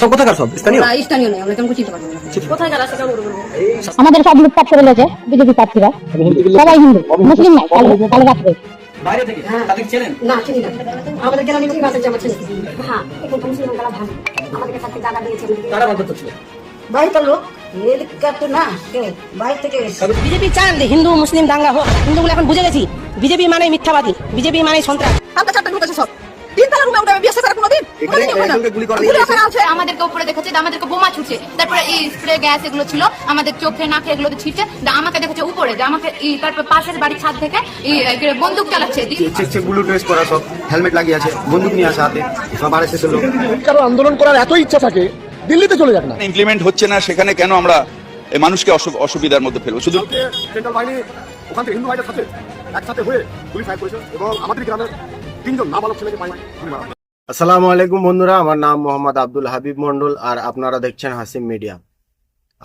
সব কোথাকার? সব স্থানীয়? স্থানীয় নয়, আমরা কেমন চিনতে পারবো না কোথায় যারা সেটা বলবো। আমাদের সব লুটপাট করে লেছে বিজেপি প্রার্থীরা, সবাই হিন্দু, মুসলিম নাই। কাল রাত্রে বাইরে থেকে তাদের চেনেন? না, চিনি না। আমাদের গ্রামে কি বাসে আমার ছেলে। হ্যাঁ, এখন মুসলিম তারা ভালো আমাদেরকে সাথে জায়গা দিয়েছে। তারা বন্ধ ছিল বাইরের লোক তো না, বাইরে থেকে বিজেপি চান যে হিন্দু মুসলিম দাঙ্গা হোক। হিন্দুগুলো এখন বুঝে গেছি বিজেপি মানে মিথ্যাবাদী, বিজেপি মানে সন্ত্রাস। আমরা চারটা গ্রুপ আছে সব আমাদেরকে উপরে দেখেছে, আমাদেরকে বোমা ছুটছে, তারপরে এই স্প্রে গ্যাস এগুলো ছিল আমাদের চোখে নাকে এগুলো ছিটছে। আমাকে দেখেছে উপরে, যে আমাকে তারপর পাশের বাড়ির ছাদ থেকে বন্দুক চালাচ্ছে। ব্লু ড্রেস পরা, সব হেলমেট লাগিয়ে আছে, বন্দুক নিয়ে আসে হাতে, সব আর এসে লোক। কারণ আন্দোলন করার এত ইচ্ছা থাকে, দিল্লিতে চলে যাক না। ইমপ্লিমেন্ট হচ্ছে না, সেখানে কেন আমরা এই মানুষকে অসুবিধার মধ্যে ফেলবো? শুধু সেন্ট্রাল বাহিনী ওখান থেকে হিন্দু ভাইদের সাথে একসাথে হয়ে গুলি ফায়ার করেছে এবং আমাদের গ্রামের 3 জন নাবালক ছেলেকে গুলি মারা। আসসালামু আলাইকুম বন্ধুরা, আমার নাম মোহাম্মদ আব্দুল হাবিব মন্ডল আর আপনারা দেখছেন হাসিম মিডিয়া।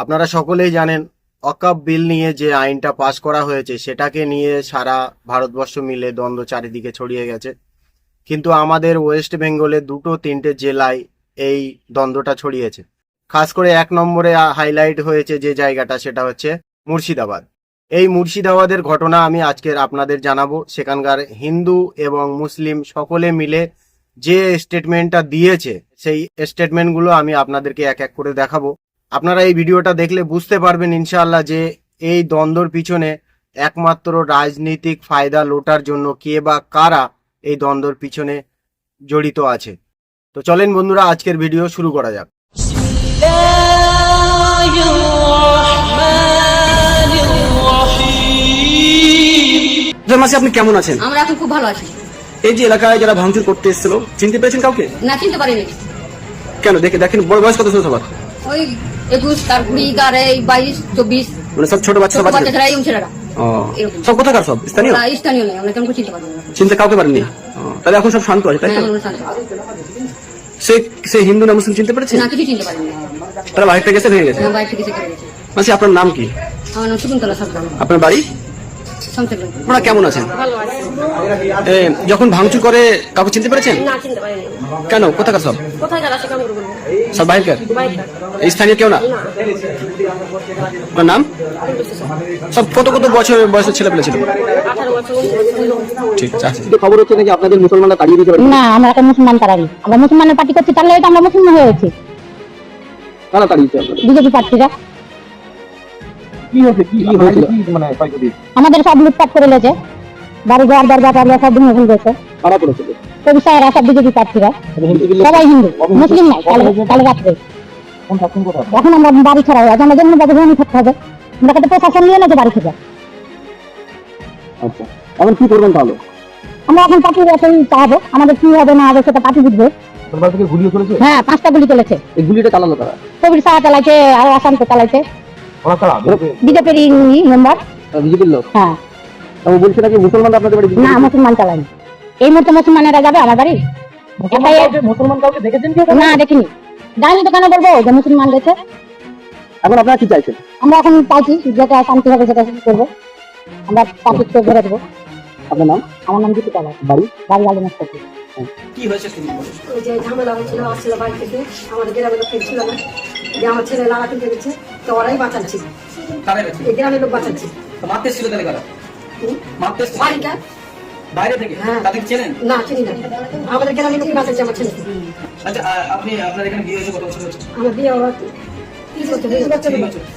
আপনারা সকলেই জানেন ওয়াকফ বিল নিয়ে যে আইনটা পাশ করা হয়েছে সেটাকে নিয়ে সারা ভারতবর্ষ মিলে দ্বন্দ্ব চারিদিকে ছড়িয়ে গেছে। কিন্তু আমাদের ওয়েস্ট বেঙ্গলে 2-3টে জেলায় এই দ্বন্দ্বটা ছড়িয়েছে। খাস করে 1 নম্বরে হাইলাইট হয়েছে যে জায়গাটা, সেটা হচ্ছে মুর্শিদাবাদ। এই মুর্শিদাবাদের ঘটনা আমি আজকের আপনাদের জানাবো। সেখানকার হিন্দু এবং মুসলিম সকলে মিলে যে স্টেটমেন্টটা দিয়েছে সেই স্টেটমেন্টগুলো আমি আপনাদেরকে এক এক করে দেখাবো। আপনারা এই ভিডিওটা দেখলে বুঝতে পারবেন ইনশাআল্লাহ যে এই দ্বন্দ্বর পিছনে একমাত্র রাজনৈতিক ফায়দা লোটার জন্য কে বা কারা এই দ্বন্দ্বর পিছনে জড়িত আছে। তো চলেন বন্ধুরা, আজকের ভিডিও শুরু করা যাক। মাসি, আপনি কেমন আছেন? আমরা এখন খুব ভালো আছি। এই যে এলাকায় যারা ভাঙচুর করতে এসেছিল, চিনতে পেরেছেন কাউকে? না, চিনতে পারিনি। কেন? দেখেন বয়স কত ছিল সবার? ওই 21, তার 20, তার 22, 24, মানে সব ছোট বাচ্চা বাচ্চারা, এই ছেলেরা। সব কোথাকার? সব স্থানীয়? স্থানীয় নয়, আমরা কেমন চিনতে পারবো না। চিনতে কাউকে পারেননি? তাহলে এখন সব শান্ত আছে, তাই তো? সে হিন্দু না মুসলিম চিনতে পেরেছে? না, কিছু চিনতে পারিনি। তারা বাইরে থেকে ভেঙে গেছে? বাইরে থেকে করে গেছে। মাসি, আপনার নাম কি? আমার নাম শকুন্তলা সরকার। আপনার বাড়ি? আপনারা কেমন আছেন? যখন ভাঙচুর করে কাউকে চিনতে পেরেছেন? না, চিনতে পারিনি। কেন? কোথাকার সব? কোথায় যারা সেটা বলবো। সব বাইরেকার? এই স্থানীয় কেউ না? আপনার নাম? সব কত বয়সের ছেলে পেলে ছিল? 18 বছর। ঠিক আছে। খবর হচ্ছে নাকি আপনাদের মুসলমানরা তাড়িয়ে দিতে পারে? না, আমরা একটা মুসলমান তাড়াই। আমরা মুসলমানের পার্টি করছি, তাহলে আমরা মুসলমান হয়েছি। কারা তাড়িয়েছে? বিজেপি প্রার্থীরা। আমাদের সব লুটপাট করে লেছে, বাড়ি ঘর দরজা সব ভেঙে ফেলেছে। কারা করেছিল? কবিসাহেরা, সব বিজেপি প্রার্থীরা, সবাই হিন্দু, মুসলিম নাই। কাল রাত্রে এখন আমরা বাড়ি ছাড়া হয়ে আছি। আমরা যেমন ভাবে ভূমি থাকতে হবে, আমরা কাছে প্রশাসন নিয়ে নেছে বাড়ি থেকে। আচ্ছা, এখন কি করবেন তাহলে? আমরা এখন পার্টির কাছেই চাহাবো, আমাদের কি হবে না হবে সেটা পার্টি বুঝবে। গুলিও চলেছে? হ্যাঁ, 5টা গুলি চলেছে। এই গুলিটা চালালো তারা? কবির সাহা চালাইছে, আর আসান্ত চালাইছে। বিজেপির মেম্বার। বিজেপির লোক? হ্যাঁ। বলছে নাকি মুসলমানরা আপনাদের বাড়ি? না, মুসলমান চালায়নি। এই মুহূর্তে মুসলমানেরা যাবে আমার বাড়ি? মুসলমান কাউকে দেখেছেন কি? না, দেখিনি। জানি তো কেন বলবো যে মুসলমান রয়েছে। এখন আপনারা কি চাইছেন? আমরা এখন চাইছি যেটা শান্তি হবে সেটা করবো। আমরা পার্টিকে ঘুরে দেবো। আপনার নাম? আমার নাম দীপিকা রায়। বাড়ি? বাড়ি আলিমাস থেকে। কি হয়েছে? ওই যে ঝামেলা হয়েছিল, আসছিল বাড়ি থেকে, আমাদের গ্রামের লোক ছিল না, যে আমার ছেলে লালা কিনতে গেছে, তো ওরাই বাঁচাচ্ছি। এই গ্রামের লোক বাঁচাচ্ছি। মারতে এসেছিল তাহলে কারা? মারতে এসেছিল বাড়িটা বাইরে থেকে? হ্যাঁ। তাদের চেনেন? না, চিনি না। আমাদের গ্রামের লোকই বাঁচাচ্ছি আমার ছেলে। আচ্ছা, আপনার এখানে বিয়ে হয়েছে কত বছর হয়েছে? আমার বিয়ে হওয়ার 30 বছর হয়ে গেছে।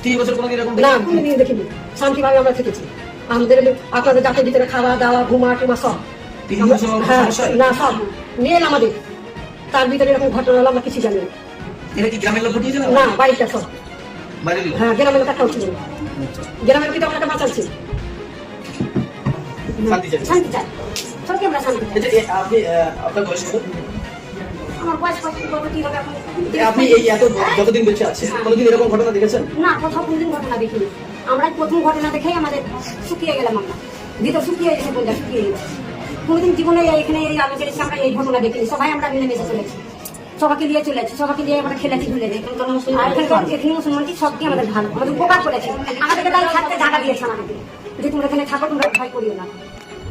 30 বছর কোনোদিন এরকম? না, কোনোদিন দেখিনি। শান্তিভাবে আমরা থেকেছি। আমাদের আপনাদের জাতির ভিতরে খাওয়া দাওয়া ঘুমা টুমা সব। 30 বছর হ্যাঁ, সমস্যা? না, সব মেয়ে আমাদের। তার ভিতরে এরকম ঘটনা হলো আমরা কিছু জানি না। এটা কি গ্রামের লোক ঘটিয়েছে না, বাড়িটা সব। বাইরে লোক? হ্যাঁ, গ্রামের লোক একটাও ছিল না। গ্রামের লোকই তো আপনাকে বাঁচাচ্ছি। শান্তি চাই? শান্তি চাই, সবকে আমরা শান্তি চাই। আচ্ছা, আপনার বয়স কত? আমার বয়স কত কি হবে এখন? আপনি এই যতদিন বেঁচে আছেন কোনোদিন এরকম ঘটনা দেখেছেন? না, কোথাও কোনোদিন ঘটনা দেখিনি। আমরা প্রথম ঘটনা দেখেই আমাদের শুকিয়ে গেলাম। আমরা ভিতর শুকিয়ে এসে বললাম শুকিয়ে গেলাম। কোনোদিন জীবনে এখানে এই আলো চলেছি আমরা এই ঘটনা দেখিনি। সবাই আমরা মিলেমিশে চলেছি, সবাইকে নিয়ে চলেছি, সবাইকে নিয়ে আমরা খেলেছি ঘুরে এখানে মুসলমানটি সবকে আমাদের ভালো, আমাদের উপকার করেছে। আমাদেরকে তাই থাকতে জায়গা দিয়েছে আমাদেরকে, যে তোমরা এখানে থাকো, তোমরা ভয় করিও না।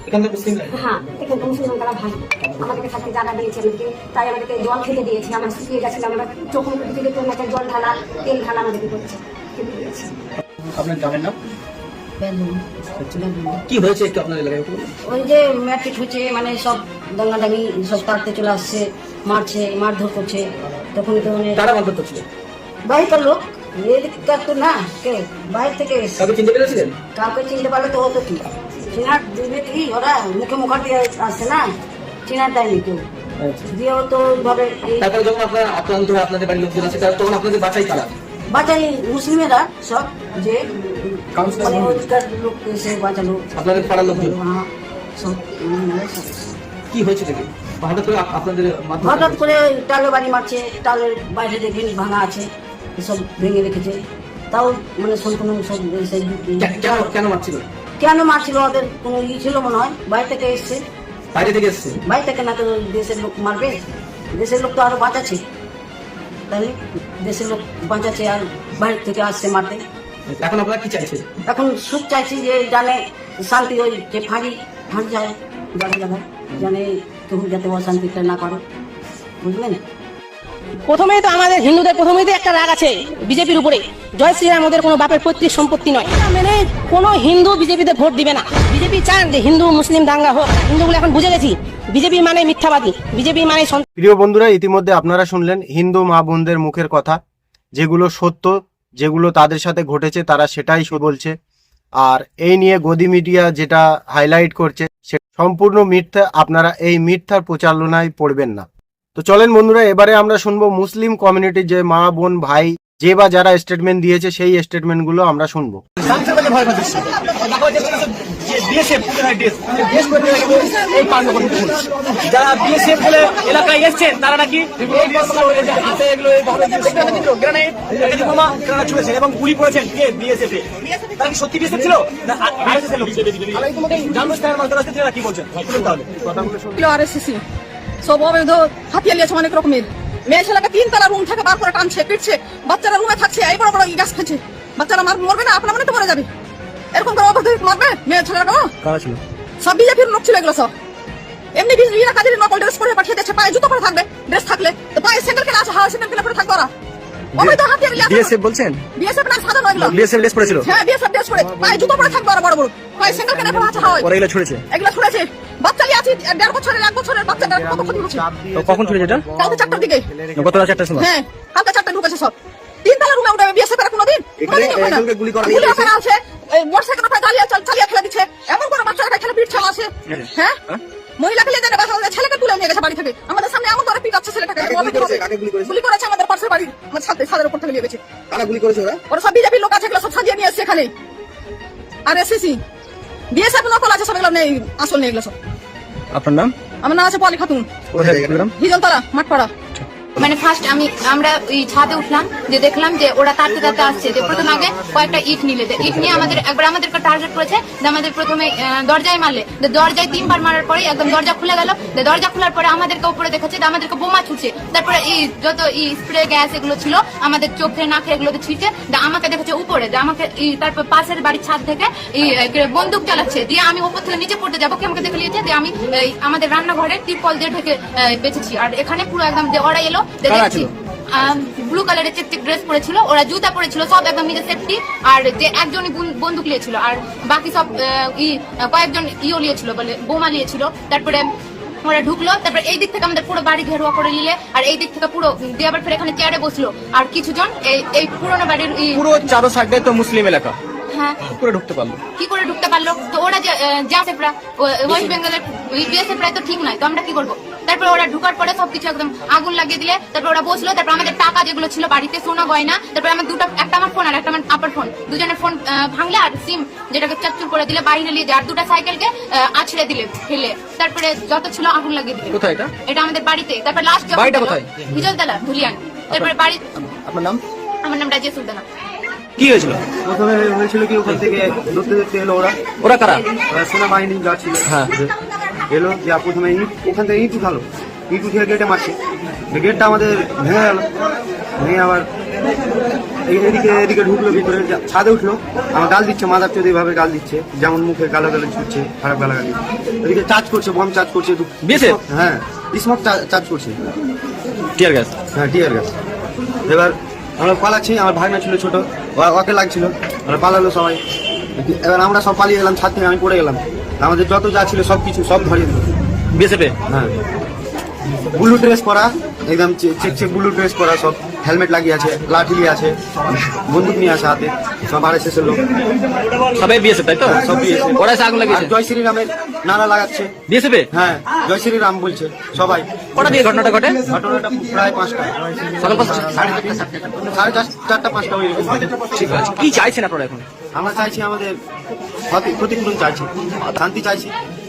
এখানকার মুসলিম হ্যাঁ, এখানে মুসলমান তারা ভালো, আমাদেরকে থাকতে জায়গা দিয়েছে আমাদেরকে, তাই আমাদেরকে জল খেতে দিয়েছে। আমরা শুকিয়ে গেছিলাম, আমরা চোখ মুখ থেকে জল ঢালা, তেল ঢালা আমাদেরকে করছে, খেতে দিয়েছে। আপনার গ্রামের নাম কি হয়েছে একটু আপনার এলাকায় বলুন। ওই যে ম্যাট্রিক হচ্ছে, মানে সব দাঙ্গাদাঙ্গি সব তাড়তে চলে আসছে, মারছে, মারধর করছে। তখন তো মানে তারা মারধর করছিল, বাইরের লোক, এদিককার তো না, কে বাইরে থেকে এসছে। কাউকে চিনতে পেরেছিলেন? কাউকে চিনতে পারলে তো হতো কি, চিনার দিবে কি, ওরা মুখে মুখা দিয়ে আসছে না, চিনার দেয়নি কেউ, দিয়ে তো ভাবে তারপরে যখন আপনার আক্রান্ত হয়ে আপনাদের বাড়ির লোকজন আছে তখন আপনাদের বাঁচাই তারা বাঁচাই মুসলিমেরা সব, যে কাউন্সিলর মানে রোজগার লোক এসে বাঁচালো। আপনাদের পাড়ার লোকজন হ্যাঁ, সব কি হয়েছিল কি হঠাৎ করে আপনাদের মাধ্যমে হঠাৎ করে টালে বাড়ি মারছে, টালের বাইরে দেখবেন ভাঙা আছে, সব ভেঙে রেখেছে। তাও মানে সম্পূর্ণ সব এসে কেন কেন মারছিল? কেন মারছিল, ওদের কোনো ই ছিল মনে হয়, বাইরে থেকে এসছে। বাইরে থেকে এসছে? বাইরে থেকে না তো দেশের লোক মারবে, দেশের লোক তো আরো বাঁচাচ্ছে, তাহলে দেশের লোক বাঁচাচ্ছে আর বাইরে থেকে আসছে মারতে। এখন আপনারা কি চাইছেন? এখন সুখ চাইছি, যে জানে শান্তি, ওই যে ফাঁড়ি যায় জায়গায় জায়গায়, জানে কেউ যাতে অশান্তিটা না করে, বুঝলেন। প্রথমেই তো আমাদের হিন্দুদের প্রথমেই তো একটা রাগ আছে বিজেপির উপরে, জয় শ্রীরাম ওদের কোনো বাপের পৈতৃক সম্পত্তি নয়। এটা মেনে কোনো হিন্দু বিজেপিতে ভোট দিবে না। বিজেপি চান যে হিন্দু মুসলিম দাঙ্গা হোক, হিন্দুগুলো এখন বুঝে গেছি বিজেপি মানে মিথ্যাবাদী, বিজেপি মানে প্রিয় বন্ধুরা, ইতিমধ্যে আপনারা শুনলেন হিন্দু মা বোনদের মুখের কথা, যেগুলো সত্য, যেগুলো তাদের সাথে ঘটেছে তারা সেটাই বলছে। আর এই নিয়ে গদি মিডিয়া যেটা হাইলাইট করছে সে সম্পূর্ণ মিথ্যা, আপনারা এই মিথ্যার প্রচারণায় পড়বেন না। তো চলেন বন্ধুরা, এবারে আমরা শুনবো মুসলিম কমিউনিটির যে মা বোন ভাই যে বা যারা স্টেটমেন্ট দিয়েছে সেই স্টেটমেন্টগুলো আমরা শুনবো। যারা বিএসএফ বলে এলাকায় এসছেন তারা নাকি ছুড়েছেন এবং গুলি করেছেন কে বিএসএফ এ, তারা কি সত্যি বিএসএফ ছিল না আরএসএস এর লোক? কি বলছেন আরএসসি সব অবৈধ হাতিয়ার নিয়েছে অনেক রকমের। মেয়ে ছেলেকে 3 তলা রুম থেকে বার করে টানছে, পিটছে, বাচ্চারা রুমে থাকছে, এই বড় বড় গ্যাস খাচ্ছে, বাচ্চারা মরবে না, আপনার মনে তো মরে যাবে, এরকম করে অবৈধ মারবে মেয়ে ছেলেরা। সব বিজেপির লোক ছিল এগুলো সব, এমনি বিজেপিরা কাজের নকল ড্রেস পরে পাঠিয়ে দিচ্ছে, পায়ে জুতো পরে থাকবে, ড্রেস থাকলে তো পায়ে স্যান্ডেল কেনা আছে, হাওয়া স্যান্ডেল কেনা পরে থাকবে ওরা। অবৈধ হাতিয়ার নিয়ে বিএসএফ বলছেন? বিএসএফ না সাধারণ এগুলো, বিএসএফ ড্রেস পরেছিল? হ্যাঁ বিএসএফ ড্রেস পরে, পায়ে জুতো পরে থাকবে ওরা, বড় বড় পায়ে স্যান্ডেল কেনা পরে আছে, হাওয়া পরে এগুলো ছুড়েছে? এগুলো ছুড়েছে। বাচ্চা নিয়ে আছে 1.5 বছরের 1 বছরের বাচ্চাটা কত ক্ষতি করছে। তো কখন ছুড়েছে এটা? কালকে 4টার দিকে, গত রাত 4টার সময়? হ্যাঁ কালকে 4টায় ঢুকেছে সব। 3 তলা রুমে উঠে বিএসএফ এর কোনোদিন গুলি করা আছে, মোটরসাইকেল উপরে চালিয়ে ফেলে দিচ্ছে, এমন করে বাচ্চারা এখানে পিঠ চালা আছে। হ্যাঁ মহিলাকে নিয়ে যাবে, ছেলেকে তুলে নিয়ে গেছে বাড়ি থেকে, আমাদের সামনে এমন করে পিটাচ্ছে ছেলেটাকে। গুলি করেছে আমাদের পাশের বাড়ির, আমার ছাদের উপর থেকে নিয়ে গেছে। কারা গুলি করেছে ওরা? ওরা সব বিজেপির লোক আছে, এগুলো সব সাজিয়ে নিয়ে এসছে এখানে। আর এসএসসি বিএসএফ নকল আছে, সব এগুলো নেই, আসল নেই এগুলো সব। আপনার নাম? আমার নাম আছে পলি খাতুন, কোথায় গ্রাম? হিজলতলা মাঠপাড়া। মানে ফার্স্ট আমরা ওই ছাদে উঠলাম, যে দেখলাম যে ওরা তাড়তে তাড়তে আসছে, যে প্রথম আগে কয়েকটা ইট নিলে, ইট নিয়ে আমাদেরকে টার্গেট করেছে, যে আমাদের প্রথমে দরজায় মারলে, দরজায় 3 বার মারার পরে একদম দরজা খুলে গেল, দরজা খোলার পরে আমাদেরকে উপরে দেখেছে, আমাদেরকে বোমা ছুটছে, তারপরে যত স্প্রে গ্যাস এগুলো ছিল আমাদের চোখে নাকে এগুলোতে ছিটছে, আমাকে দেখেছে উপরে, যে আমাকে তারপর পাশের বাড়ির ছাদ থেকে বন্দুক চালাচ্ছে, দিয়ে আমি উপর থেকে নিচে পড়তে যাবো, আমাকে দেখে নিয়েছে, যে আমি আমাদের রান্নাঘরে টিপল দিয়ে ঢেকে বেঁচেছি। আর এখানে পুরো একদম যে ওরা এলো, দেখছি ব্লু কালারের চেক ড্রেস পরেছিল, ওরা জুতা পরেছিল, সব একদম নিজের সেফটি, আর যে একজনই বন্দুক নিয়েছিল, আর বাকি সব কয়েকজন নিয়েছিল, বলে বোমা নিয়েছিল। তারপরে ওরা ঢুকলো, তারপরে এই দিক থেকে আমাদের পুরো বাড়ি ঘেরুয়া করে নিলে, আর এই দিক থেকে পুরো দিয়ে আবার ফের এখানে চেয়ারে বসলো, আর কিছুজন এই পুরোনো বাড়ির পুরো চারো সাইডে তো মুসলিম এলাকা, হ্যাঁ কি করে ঢুকতে পারলো? তো ওরা জাসেফরা ওয়েস্ট বেঙ্গলের বিএসএফরা তো ঠিক নয়, তো আমরা কি করবো? তারপরে ওরা ঢুকার পরে সবকিছু একদম আগুন লাগিয়ে দিলে, তারপর ওরা বসলো, তারপর আমাদের টাকা যেগুলো ছিল বাড়িতে, সোনা গয়না, তারপর আমার একটা আমার ফোন আর একটা আমার আপার ফোন, দুজনের ফোন ভাঙলে, আর সিম যেটাকে চাকচুর করে দিলে, বাইরে নিয়ে যায়, আর 2টা সাইকেলকে আছড়ে দিলে ফেলে, তারপরে যত ছিল আগুন লাগিয়ে দিলে। কোথায় এটা? এটা আমাদের বাড়িতে। তারপর লাস্ট বাড়িটা কোথায়? হিজলতলা ধুলিয়ান। তারপরে বাড়ি। আপনার নাম? আমার নাম রাজিয়া সুলতানা। কি হয়েছিল? প্রথমে হয়েছিল কি, ওখান থেকে দেখতে এলো ওরা কারা? সেনাবাহিনী যা ছিল, হ্যাঁ এলো, যা প্রথমে ওখান থেকে ইট উঠালো, ইট উঠিয়ে গেটে মারছে, গেটটা আমাদের ভেঙে গেল, ভেঙে আবার এদিকে এদিকে ঢুকলো ভিতরে, ছাদে উঠলো, আমার গাল দিচ্ছে, মাদার চোদ এইভাবে গাল দিচ্ছে, যেমন মুখে গালাগালি ছুটছে, খারাপ গালাগালি। এদিকে চার্জ করছে, বম চার্জ করছে, BSF? হ্যাঁ স্মোক চার্জ করছে, টিয়ার গ্যাস। হ্যাঁ টিয়ার গ্যাস। এবার আমরা পালাচ্ছি, আমার ভাগনা ছিল ছোট, ওকে লাগছিল, আমরা পালালো সবাই। এবার আমরা সব পালিয়ে গেলাম, ছাদ থেকে আমি পড়ে গেলাম, আমাদের যত যা ছিল সব কিছু সব ধরিয়ে দিল। বিএসএফে? হ্যাঁ, ব্লু ড্রেস পরা, একদম চেক ব্লু ড্রেস পরা, সব হেলমেট লাগিয়ে আছে, লাঠি নিয়ে আছে, বন্দুক নিয়ে আছে হাতে, সব আরএসএস এর লোক, সবাই বিএসএফ তাই তো? সব বিএসএফ। ওরা এসে আগুন লাগিয়েছে? জয় শ্রীরামের নারা লাগাচ্ছে। বিএসএফে? হ্যাঁ, জয় শ্রীরাম বলছে সবাই। কটা দিয়ে ঘটনাটা ঘটে? ঘটনাটা প্রায় 5টা, সকাল 5টা? সাড়ে 4টা 5টা ওই রকম। ঠিক আছে, কি চাইছেন আপনারা এখন? আমরা চাইছি আমাদের ক্ষতিপূরণ চাইছি, শান্তি চাইছি,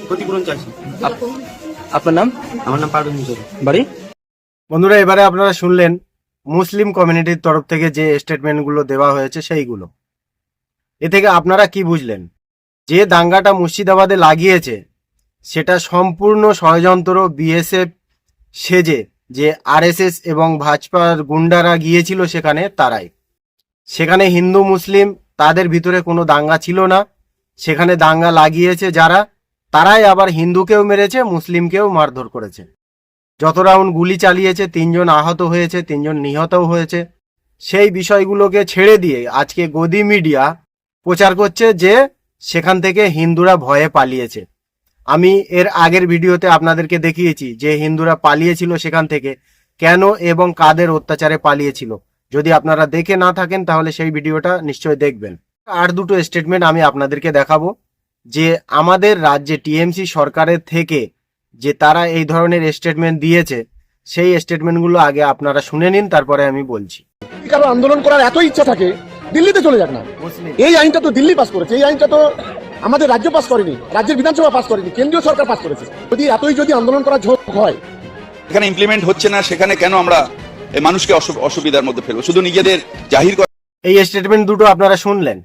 ক্ষতিপূরণ চাইছি। আপনার নাম? আমার নাম পারভেজ হোসেন। বাড়ি? বন্ধুরা, এবারে আপনারা শুনলেন মুসলিম কমিউনিটির তরফ থেকে যে স্টেটমেন্টগুলো দেওয়া হয়েছে সেইগুলো। এ থেকে আপনারা কি বুঝলেন? যে দাঙ্গাটা মুর্শিদাবাদে লাগিয়েছে সেটা সম্পূর্ণ ষড়যন্ত্র, বিএসএফ সেজে যে আরএসএস এবং ভাজপার গুন্ডারা গিয়েছিল সেখানে, তারাই। সেখানে হিন্দু মুসলিম তাদের ভিতরে কোনো দাঙ্গা ছিল না, সেখানে দাঙ্গা লাগিয়েছে যারা, তারাই আবার হিন্দুকেও মেরেছে, মুসলিমকেও মারধর করেছে। যত রাউন্ড গুলি চালিয়েছে, 3 জন আহত হয়েছে, 3 জন নিহতও হয়েছে। সেই বিষয়গুলোকে ছেড়ে দিয়ে আজকে গদি মিডিয়া প্রচার করছে যে সেখান থেকে হিন্দুরা ভয়ে পালিয়েছে। আমি এর আগের ভিডিওতে আপনাদেরকে দেখিয়েছি যে হিন্দুরা পালিয়েছিল সেখান থেকে, কেন এবং কাদের অত্যাচারে পালিয়েছিল। যদি আপনারা দেখে না থাকেন তাহলে সেই ভিডিওটা নিশ্চয়ই দেখবেন। আর দুটো স্টেটমেন্ট আমি আপনাদেরকে দেখাবো যে আমাদের রাজ্যে টিএমসি সরকারের থেকে যে তারা এই ধরনের স্টেটমেন্ট দিয়েছে, সেই স্টেটমেন্টগুলো আগে আপনারা শুনে নিন, তারপরে আমি বলছি। কারো আন্দোলন করার এত ইচ্ছা থাকে, দিল্লিতে চলে যাক না। এই আইনটা তো দিল্লি পাস করেছে, এই আইনটা তো আমাদের রাজ্য পাস করেনি, রাজ্যের বিধানসভা পাস করেনি, কেন্দ্রীয় সরকার পাস করেছে। যদি আন্দোলন করার ঝোঁক হয়, এখানে ইমপ্লিমেন্ট হচ্ছে না, সেখানে কেন আমরা এই মানুষকে অসুবিধার মধ্যে ফেলবো? শুধু নিজেদের জাহির করা। এই স্টেটমেন্ট দুটো আপনারা শুনলেন।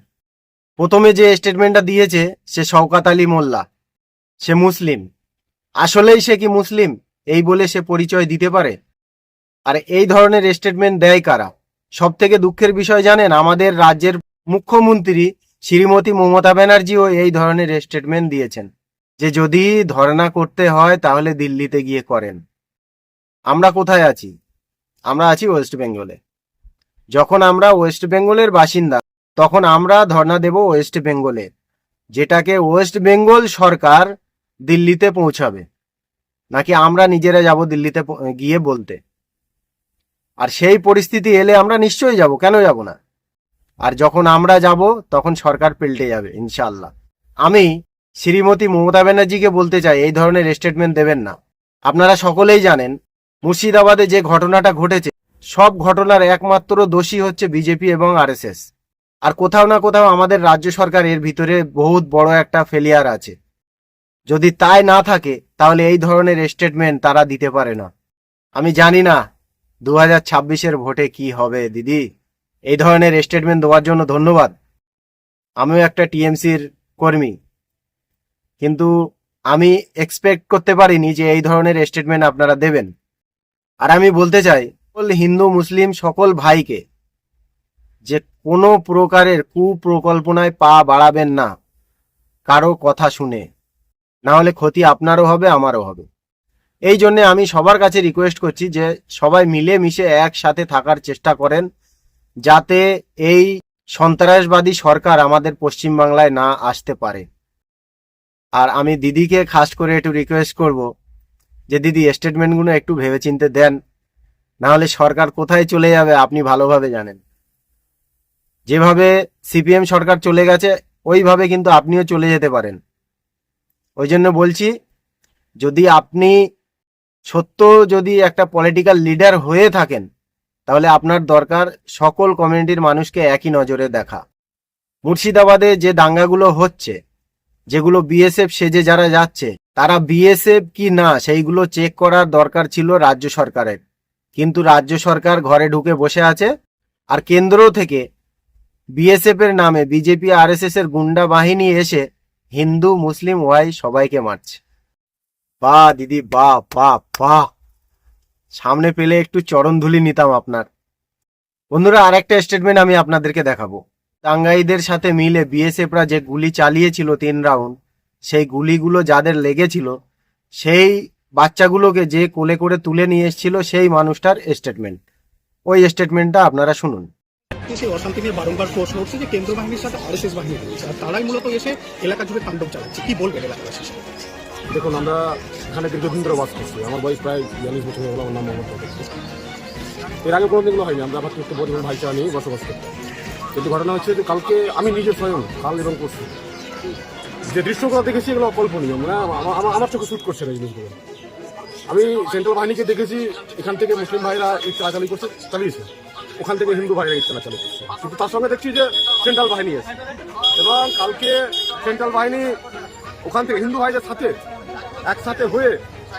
প্রথমে যে স্টেটমেন্টটা দিয়েছে সে শওকাত আলী মোল্লা, সে মুসলিম। আসলেই সে কি মুসলিম এই বলে সে পরিচয় দিতে পারে? আর এই ধরনের স্টেটমেন্ট দেয় কারা? সব থেকে দুঃখের বিষয় জানেন, আমাদের রাজ্যের মুখ্যমন্ত্রী শ্রীমতী মমতা ব্যানার্জিও এই ধরনের স্টেটমেন্ট দিয়েছেন যে যদি ধর্ণা করতে হয় তাহলে দিল্লিতে গিয়ে করেন। আমরা কোথায় আছি? আমরা আছি ওয়েস্ট বেঙ্গলে। যখন আমরা ওয়েস্ট বেঙ্গলের বাসিন্দা তখন আমরা ধর্ণা দেব ওয়েস্ট বেঙ্গলে, যেটাকে ওয়েস্ট বেঙ্গল সরকার দিল্লিতে পৌঁছাবে, নাকি আমরা নিজেরা যাব দিল্লিতে গিয়ে বলতে? আর সেই পরিস্থিতি এলে আমরা নিশ্চয়ই যাব, কেন যাব না? আর যখন আমরা যাব তখন সরকার পাল্টে যাবে ইনশাআল্লাহ। আমি শ্রীমতী মমতা ব্যানার্জিকে বলতে চাই, এই ধরনের স্টেটমেন্ট দেবেন না। আপনারা সকলেই জানেন মুর্শিদাবাদে যে ঘটনাটা ঘটেছে, সব ঘটনার একমাত্র দোষী হচ্ছে বিজেপি এবং আরএসএস। আর কোথাও না কোথাও আমাদের রাজ্য সরকার এর ভিতরে বহুত বড় একটা ফেলিয়ার আছে। যদি তাই না থাকে তাহলে এই ধরনের স্টেটমেন্ট তারা দিতে পারে না। আমি জানি না 2026-এর ভোটে কি হবে দিদি। এই ধরনের স্টেটমেন্ট দেওয়ার জন্য ধন্যবাদ। আমিও একটা টিএমসির কর্মী, কিন্তু আমি এক্সপেক্ট করতে পারিনি যে এই ধরনের স্টেটমেন্ট আপনারা দেবেন। আর আমি বলতে চাই হিন্দু মুসলিম সকল ভাইকে যে কোনো প্রকারের কুপ্রকল্পনায় পা বাড়াবেন না কারো কথা শুনে, না হলে ক্ষতি আপনারও হবে আমারও হবে। এই জন্য আমি সবার কাছে রিকোয়েস্ট করছি যে সবাই মিলে মিশে একসাথে থাকার চেষ্টা করেন, যাতে এই সন্ত্রাসবাদী সরকার আমাদের পশ্চিমবাংলায় না আসতে পারে। আর আমি দিদিকে খাস করে একটু রিকোয়েস্ট করব যে দিদি স্টেটমেন্টগুলো একটু ভেবেচিন্তে দেন, না হলে সরকার কোথায় চলে যাবে আপনি ভালোভাবে জানেন। যেভাবে সিপিএম সরকার চলে গেছে ওইভাবে কিন্তু আপনিও চলে যেতে পারেন। ওই জন্য বলছি, যদি আপনি সত্য যদি একটা পলিটিক্যাল লিডার হয়ে থাকেন তাহলে আপনার দরকার সকল কমিউনিটির মানুষকে একই নজরে দেখা। মুর্শিদাবাদে যে দাঙ্গাগুলো হচ্ছে, যেগুলো বিএসএফ সেজে যারা যাচ্ছে, তারা বিএসএফ কি না সেইগুলো চেক করার দরকার ছিল রাজ্য সরকারের। কিন্তু রাজ্য সরকার ঘরে ঢুকে বসে আছে, আর কেন্দ্র থেকে বিএসএফ এর নামে বিজেপি আরএসএস এর গুন্ডা বাহিনী এসে হিন্দু মুসলিম ওয়াই সবাইকে মারছে। বাহ দিদি, বাহ বাহ বাহ। সামনে পেলে একটু চরণধুলি নিতাম আপনার। বন্ধুরা, আরেকটা স্টেটমেন্ট আমি আপনাদেরকে দেখাবো। টাঙ্গাইদের সাথে মিলে বিএসএফরা যে গুলি চালিয়েছিল 3 রাউন্ড, সেই গুলিগুলো যাদের লেগেছিল সেই বাচ্চাগুলোকে যে কোলে করে তুলে নিয়ে এসেছিল সেই মানুষটার স্টেটমেন্ট। ওই স্টেটমেন্টটা আপনারা শুনুন। সেই অশান্তি নিয়ে বারংবার প্রশ্ন উঠছে যে কেন্দ্র বাহিনীর সাথে আরএসএস বাহিনী রয়েছে, আর তারাই মূলত এসে এলাকা জুড়ে তাণ্ডব চালাচ্ছে। কি বলবেন এলাকাবাসী? দেখুন, আমরা এখানে দীর্ঘদিন ধরে বাস করছি। আমার বয়স প্রায় 42 বছর হলো। আমার নাম মোহাম্মদ ফজল। এর আগে কোনোদিন হয়নি। আমরা আবার একটু পরিবার ভাইচারা নিয়ে বসবাস করতাম। কিন্তু ঘটনা হচ্ছে যে কালকে আমি নিজে স্বয়ং কাল এবং পরশু যে দৃশ্যগুলো দেখেছি এগুলো অকল্পনীয়। মানে আমার চোখে শ্যুট করছে না এই জিনিসগুলো। আমি সেন্ট্রাল বাহিনীকে দেখেছি, এখান থেকে মুসলিম ভাইরা ইট চালাচালি করছে, চালিয়েছে, ওখান থেকে হিন্দু ভাইরা ইট চালাচালি করছে। কিন্তু তার সঙ্গে দেখছি যে সেন্ট্রাল বাহিনী আছে, এবং কালকে সেন্ট্রাল বাহিনী ওখান থেকে হিন্দু ভাইদের সাথে একসাথে হয়ে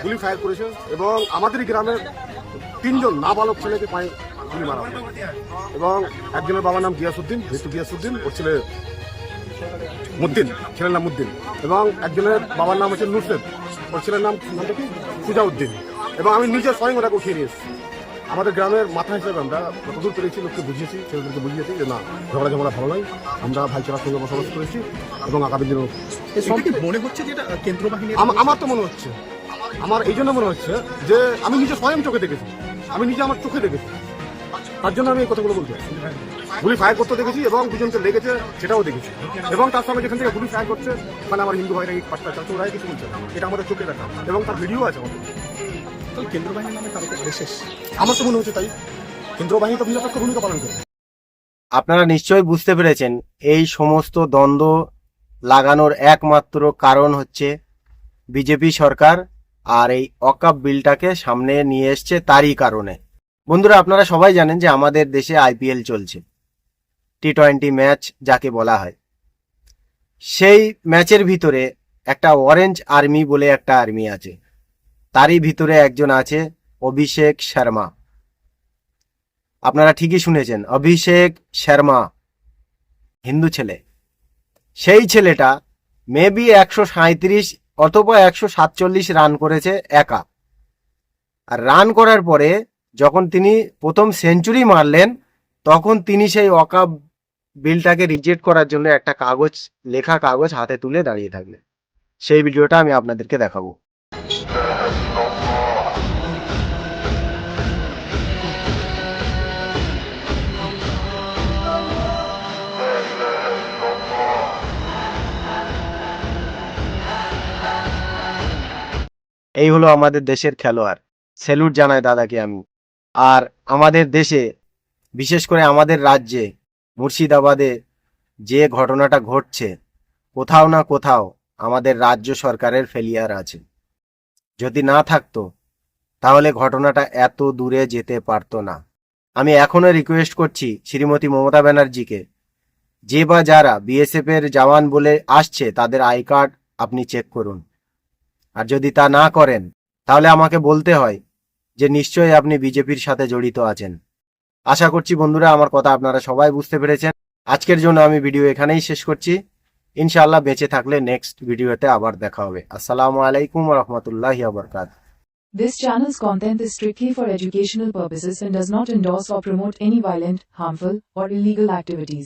গুলি ফায়ার করেছে, এবং আমাদের গ্রামের 3 জন নাবালক ছেলেকে পায়ে গুলি মারা হয়। এবং একজনের বাবার নাম গিয়াসউদ্দিন, যেহেতু গিয়াসউদ্দিন, ওর ছেলে মুদ্দিন, ছেলের নাম মুদ্দিন, এবং একজনের বাবার নাম হচ্ছে নুসরত, ওর ছেলের নামটা কি সুজাউদ্দিন। এবং আমি নিজে স্বয়ং ওটাকে উঠিয়ে নিয়ে এসেছি। আমাদের গ্রামের মাথা হিসেবে আমরা যতদূর পেরেছি লোককে বুঝিয়েছি, ছেলেদেরকে বুঝিয়েছি যে না, ঝগড়া ভালো নয়, আমরা ভাইচারার সঙ্গে বসবাস করেছি এবং আগামী দিনেও মনে হচ্ছে যে এটা কেন্দ্র বাহিনী। আমার তো মনে হচ্ছে, আমার এই জন্য মনে হচ্ছে যে আমি নিজে স্বয়ং চোখে দেখেছি, আমি নিজে আমার চোখে দেখেছি, তার জন্য আমি এই কথাগুলো বলতে চাই। গুলি ফায়ার করতে দেখেছি এবং দুজনকে লেগেছে সেটাও দেখেছি, এবং তার সঙ্গে যেখান থেকে গুলি ফায়ার করছে ওখানে আমার হিন্দু ভাইরা ইট পাট্টা চাচ্ছে, ওরাই কিছু বলছে না। এটা আমাদের চোখে দেখা এবং তার ভিডিও আছে আমাদের। কেন্দ্র বাহিনীর নামে কারোকে বিশেষ আমার তো মনে হচ্ছে তাই। কেন্দ্র বাহিনী তো নিরপেক্ষ ভূমিকা পালন করে। আপনারা নিশ্চয়ই বুঝতে পেরেছেন এই সমস্ত দ্বন্দ্ব লাগানোর একমাত্র কারণ হচ্ছে বিজেপি সরকার, আর এই ওয়াকফ বিলটাকে সামনে নিয়ে এসছে তারই কারণে। বন্ধুরা, আপনারা সবাই জানেন যে আমাদের দেশে আইপিএল চলছে, টি-20 ম্যাচ যাকে বলা হয়। সেই ম্যাচের ভিতরে একটা অরেঞ্জ আর্মি বলে একটা আর্মি আছে, তারই ভিতরে একজন আছে অভিষেক শর্মা। আপনারা ঠিকই শুনেছেন, অভিষেক শর্মা, হিন্দু ছেলে। সেই ছেলেটা মেবি 137 অথবা 147 রান করেছে একা। আর রান করার পরে যখন তিনি প্রথম সেঞ্চুরি মারলেন, তখন তিনি সেই ওয়াকফ বিলটাকে রিজেক্ট করার জন্য একটা কাগজ, লেখা কাগজ হাতে তুলে দাঁড়িয়ে থাকলেন। সেই ভিডিওটা আমি আপনাদেরকে দেখাবো। এই হলো আমাদের দেশের খেলোয়াড়, স্যালুট জানাই দাদাকে আমি। আর আমাদের দেশে, বিশেষ করে আমাদের রাজ্যে মুর্শিদাবাদে যে ঘটনাটা ঘটছে, কোথাও না কোথাও আমাদের রাজ্য সরকারের ফেলিয়ার আছে। যদি না থাকতো তাহলে ঘটনাটা এত দূরে যেতে পারতো না। আমি এখনো রিকোয়েস্ট করছি শ্রীমতী মমতা ব্যানার্জিকে, যে বা যারা বিএসএফ এর জওয়ান বলে আসছে তাদের আই কার্ড আপনি চেক করুন। আর যদি তা না করেন তাহলে আমাকে বলতে হয় যে নিশ্চয়ই আপনি বিজেপির সাথে জড়িত আছেন। আশা করছি বন্ধুরা আমার কথা আপনারা সবাই বুঝতে পেরেছেন। আজকের জন্য আমি ভিডিও এখানেই শেষ করছি। ইনশাআল্লাহ বেঁচে থাকলে নেক্সট ভিডিওতে আবার দেখা হবে। আসসালামু আলাইকুম ওয়া রাহমাতুল্লাহি ওয়া বারাকাতুহু। This channel's content is strictly for educational purposes and does not endorse or promote any violent, harmful, or illegal activities.